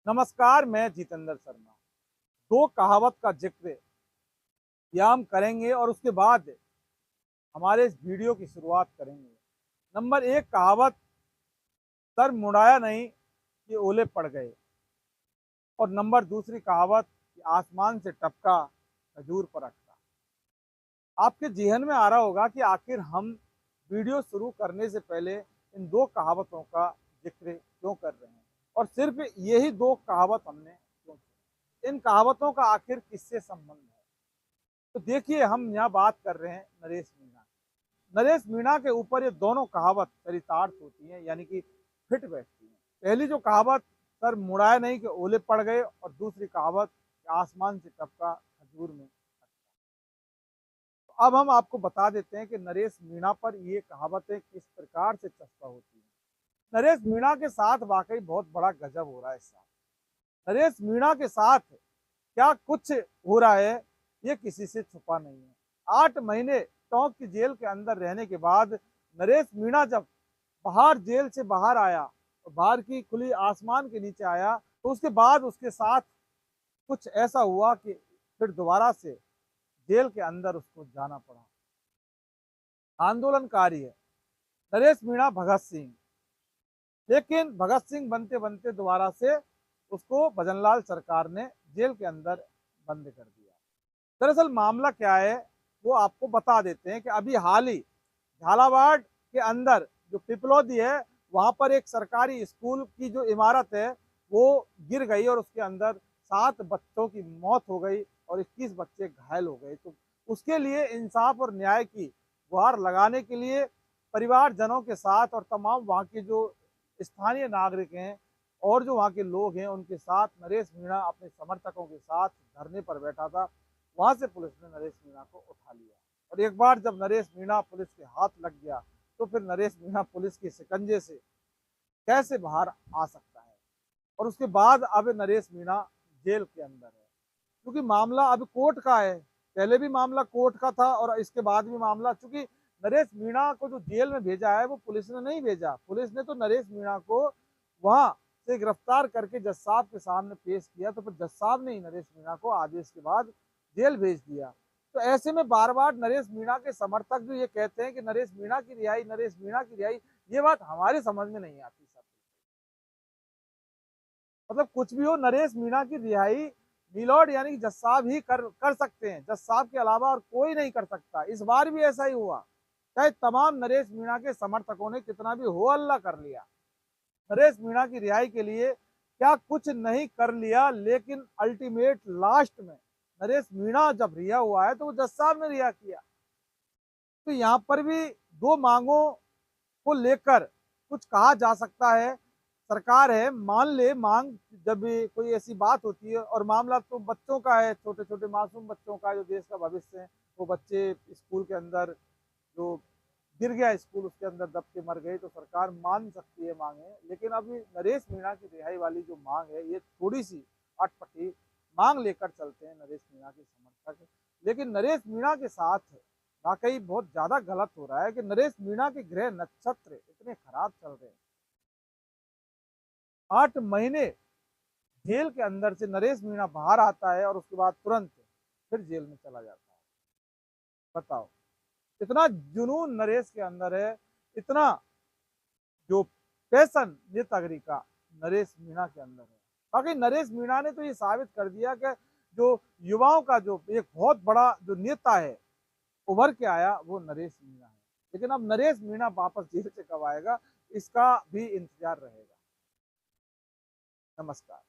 नमस्कार, मैं जितेंद्र शर्मा। दो कहावत का जिक्र यह हम करेंगे और उसके बाद हमारे इस वीडियो की शुरुआत करेंगे। नंबर एक कहावत, सर मुड़ाया नहीं कि ओले पड़ गए। और नंबर दूसरी कहावत कि आसमान से टपका खजूर पर अटका। आपके जहन में आ रहा होगा कि आखिर हम वीडियो शुरू करने से पहले इन दो कहावतों का जिक्र क्यों कर रहे हैं और सिर्फ यही दो कहावत हमने क्यों की? इन कहावतों का आखिर किससे संबंध है? तो देखिए, हम यहाँ बात कर रहे हैं नरेश मीणा की। नरेश मीणा के ऊपर ये दोनों कहावत चरितार्थ होती हैं, यानी कि फिट बैठती हैं। पहली जो कहावत, सर मुड़ाए नहीं कि ओले पड़ गए, और दूसरी कहावत आसमान से टपका खजूर में। तो अब हम आपको बता देते हैं कि नरेश मीणा पर ये कहावतें किस प्रकार से चस्पा होती हैं। नरेश मीणा के साथ वाकई बहुत बड़ा गजब हो रहा है इस साल। नरेश मीणा के साथ क्या कुछ हो रहा है, ये किसी से छुपा नहीं है। 8 महीने टोंक की जेल के अंदर रहने के बाद नरेश मीणा जब जेल से बाहर आया और बाहर की खुली आसमान के नीचे आया, तो उसके बाद उसके साथ कुछ ऐसा हुआ कि फिर दोबारा से जेल के अंदर उसको जाना पड़ा। आंदोलनकारी है नरेश मीणा भगत सिंह, लेकिन भगत सिंह बनते बनते दोबारा से उसको भजनलाल सरकार ने जेल के अंदर बंद कर दिया। दरअसल मामला क्या है वो आपको बता देते हैं कि अभी हाल ही झालावाड़ के अंदर जो पिपलौदी है, वहां पर एक सरकारी स्कूल की जो इमारत है वो गिर गई और उसके अंदर 7 बच्चों की मौत हो गई और 21 बच्चे घायल हो गए। तो उसके लिए इंसाफ और न्याय की गुहार लगाने के लिए परिवारजनों के साथ और तमाम वहाँ के जो स्थानीय नागरिक हैं और जो वहाँ के लोग हैं उनके साथ नरेश मीणा अपने समर्थकों के साथ धरने पर बैठा था। वहां से पुलिस ने नरेश मीणा को उठा लिया और एक बार जब नरेश मीणा पुलिस के हाथ लग गया तो फिर नरेश मीणा पुलिस के शिकंजे से कैसे बाहर आ सकता है। और उसके बाद अब नरेश मीणा जेल के अंदर है, क्योंकि मामला अब कोर्ट का है। पहले भी मामला कोर्ट का था और इसके बाद भी मामला, चूंकि नरेश मीणा को जो जेल में भेजा है वो पुलिस ने नहीं भेजा। पुलिस ने तो नरेश मीणा को वहां से गिरफ्तार करके जज साहब के सामने पेश किया, तो फिर जज साहब ने ही नरेश मीणा को आदेश के बाद जेल भेज दिया। तो ऐसे में बार बार नरेश मीणा के समर्थक जो ये कहते हैं कि नरेश मीणा की रिहाई, नरेश मीणा की रिहाई, ये बात हमारे समझ में नहीं आती सर। मतलब कुछ भी हो, नरेश मीणा की रिहाई मिलॉर्ड यानी कि जज साहब ही कर सकते हैं। जज साहब के अलावा और कोई नहीं कर सकता। इस बार भी ऐसा ही हुआ, चाहे तमाम नरेश मीणा के समर्थकों ने कितना भी हो हल्ला कर लिया, नरेश मीणा की रिहाई के लिए क्या कुछ नहीं कर लिया, लेकिन अल्टीमेट लास्ट में नरेश मीणा जब रिहा हुआ है तो वो जज साहब ने रिहा किया। तो यहाँ पर भी दो मांगों को लेकर कुछ कहा जा सकता है। सरकार है, मान ले मांग, जब भी कोई ऐसी बात होती है और मामला तो बच्चों का है, छोटे छोटे मासूम बच्चों का जो देश का भविष्य है, वो बच्चे स्कूल के अंदर जो गिर गया स्कूल उसके अंदर दब के मर गए, तो सरकार मान सकती है मांगे। लेकिन अभी नरेश मीणा की रिहाई वाली जो मांग है ये थोड़ी सी अटपटी मांग लेकर चलते हैं नरेश मीणा के समर्थक। लेकिन नरेश मीणा के साथ वाकई बहुत ज्यादा गलत हो रहा है कि नरेश मीणा के ग्रह नक्षत्र इतने खराब चल रहे हैं। 8 महीने जेल के अंदर से नरेश मीणा बाहर आता है और उसके बाद तुरंत फिर जेल में चला जाता है। बताओ, इतना जुनून नरेश के अंदर है, इतना जो पैशन नेतागिरी का नरेश मीणा के अंदर है। बाकी नरेश मीणा ने तो ये साबित कर दिया कि जो युवाओं का जो एक बहुत बड़ा जो नेता है उभर के आया, वो नरेश मीणा है। लेकिन अब नरेश मीणा वापस जेल से कब आएगा, इसका भी इंतजार रहेगा। नमस्कार।